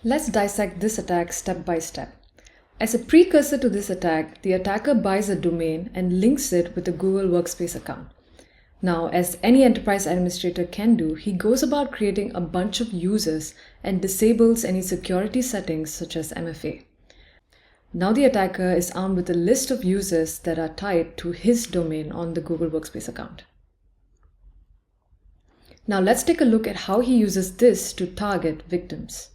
Let's dissect this attack step by step. As a precursor to this attack, the attacker buys a domain and links it with a Google Workspace account. Now, as any enterprise administrator can do, he goes about creating a bunch of users and disables any security settings such as MFA. Now the attacker is armed with a list of users that are tied to his domain on the Google Workspace account. Now let's take a look at how he uses this to target victims.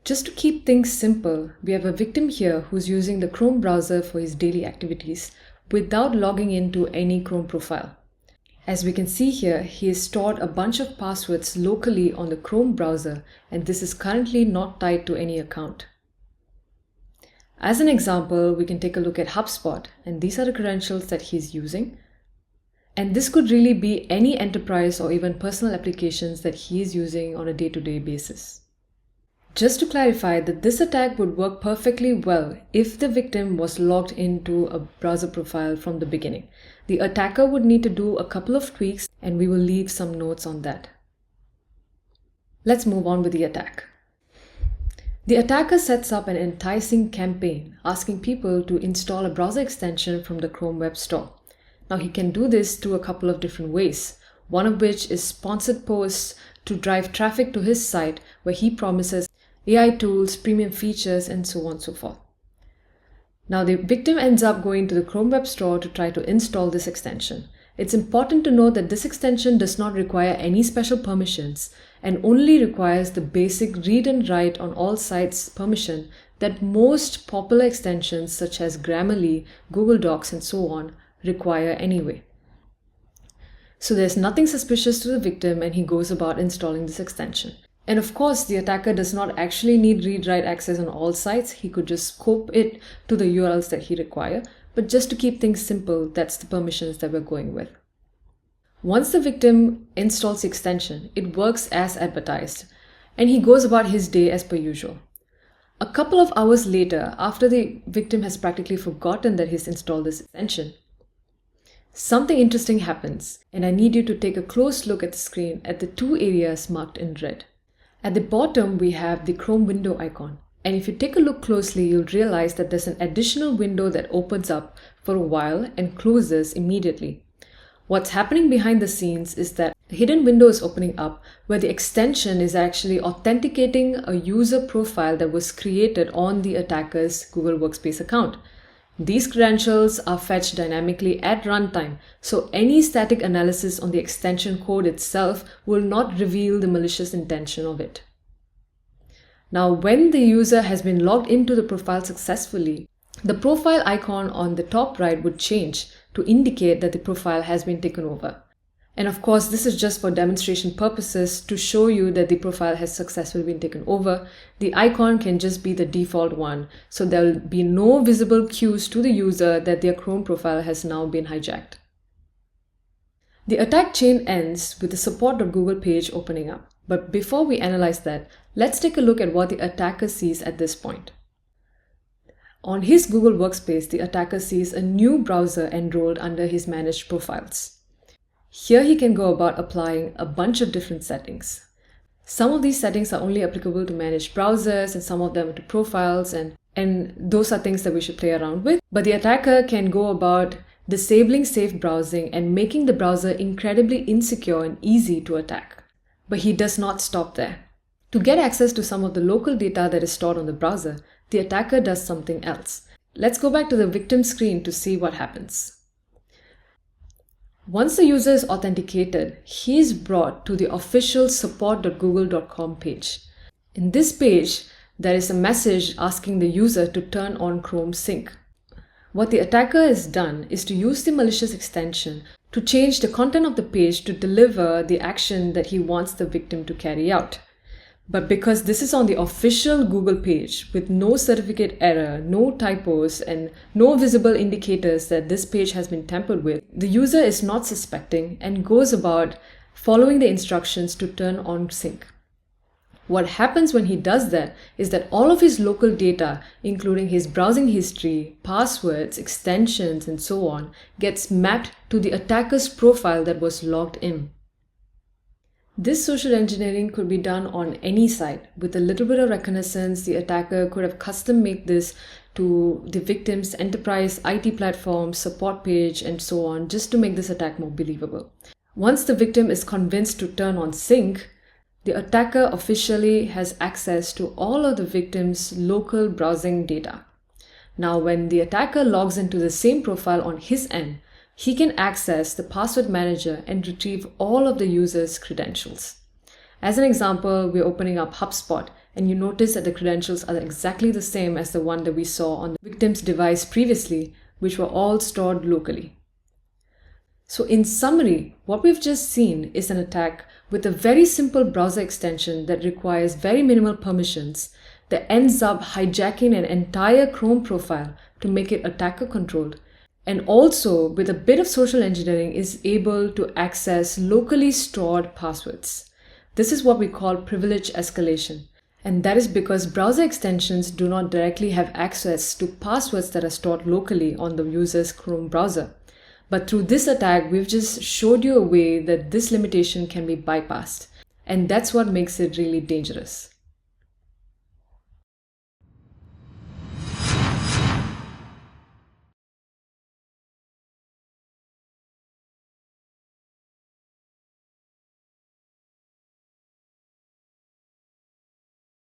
Just to keep things simple, we have a victim here who's using the Chrome browser for his daily activities without logging into any Chrome profile. As we can see here, he has stored a bunch of passwords locally on the Chrome browser, and this is currently not tied to any account. As an example, we can take a look at HubSpot, and these are the credentials that he's using. And this could really be any enterprise or even personal applications that he is using on a day-to-day basis. Just to clarify that this attack would work perfectly well if the victim was logged into a browser profile from the beginning. The attacker would need to do a couple of tweaks, and we will leave some notes on that. Let's move on with the attack. The attacker sets up an enticing campaign asking people to install a browser extension from the Chrome Web Store. Now he can do this through a couple of different ways, one of which is sponsored posts to drive traffic to his site where he promises AI tools, premium features, and so on and so forth. Now the victim ends up going to the Chrome Web Store to try to install this extension. It's important to note that this extension does not require any special permissions and only requires the basic read and write on all sites permission that most popular extensions such as Grammarly, Google Docs, and so on require anyway. So there's nothing suspicious to the victim, and he goes about installing this extension. And of course, the attacker does not actually need read-write access on all sites. He could just scope it to the URLs that he requires. But just to keep things simple, that's the permissions that we're going with. Once the victim installs the extension, it works as advertised, and he goes about his day as per usual. A couple of hours later, after the victim has practically forgotten that he's installed this extension, something interesting happens, and I need you to take a close look at the screen at the two areas marked in red. At the bottom, we have the Chrome window icon. And if you take a look closely, you'll realize that there's an additional window that opens up for a while and closes immediately. What's happening behind the scenes is that a hidden window is opening up where the extension is actually authenticating a user profile that was created on the attacker's Google Workspace account. These credentials are fetched dynamically at runtime, so any static analysis on the extension code itself will not reveal the malicious intention of it. Now, when the user has been logged into the profile successfully, the profile icon on the top right would change to indicate that the profile has been taken over. And of course, this is just for demonstration purposes to show you that the profile has successfully been taken over. The icon can just be the default one, so there will be no visible cues to the user that their Chrome profile has now been hijacked. The attack chain ends with the support.google page opening up. But before we analyze that, let's take a look at what the attacker sees at this point. On his Google Workspace, the attacker sees a new browser enrolled under his managed profiles. Here he can go about applying a bunch of different settings. Some of these settings are only applicable to managed browsers and some of them to profiles, and those are things that we should play around with. But the attacker can go about disabling safe browsing and making the browser incredibly insecure and easy to attack. But he does not stop there. To get access to some of the local data that is stored on the browser, the attacker does something else. Let's go back to the victim screen to see what happens. Once the user is authenticated, he is brought to the official support.google.com page. In this page, there is a message asking the user to turn on Chrome Sync. What the attacker has done is to use the malicious extension to change the content of the page to deliver the action that he wants the victim to carry out. But because this is on the official Google page with no certificate error, no typos, and no visible indicators that this page has been tampered with, the user is not suspecting and goes about following the instructions to turn on sync. What happens when he does that is that all of his local data, including his browsing history, passwords, extensions, and so on, gets mapped to the attacker's profile that was logged in. This social engineering could be done on any site. With a little bit of reconnaissance, the attacker could have custom made this to the victim's enterprise IT platform, support page, and so on, just to make this attack more believable. Once the victim is convinced to turn on sync, the attacker officially has access to all of the victim's local browsing data. Now, when the attacker logs into the same profile on his end, he can access the password manager and retrieve all of the user's credentials. As an example, we're opening up HubSpot, and you notice that the credentials are exactly the same as the one that we saw on the victim's device previously, which were all stored locally. So in summary, what we've just seen is an attack with a very simple browser extension that requires very minimal permissions that ends up hijacking an entire Chrome profile to make it attacker controlled, and also with a bit of social engineering is able to access locally stored passwords. This is what we call privilege escalation. And that is because browser extensions do not directly have access to passwords that are stored locally on the user's Chrome browser. But through this attack, we've just showed you a way that this limitation can be bypassed. And that's what makes it really dangerous.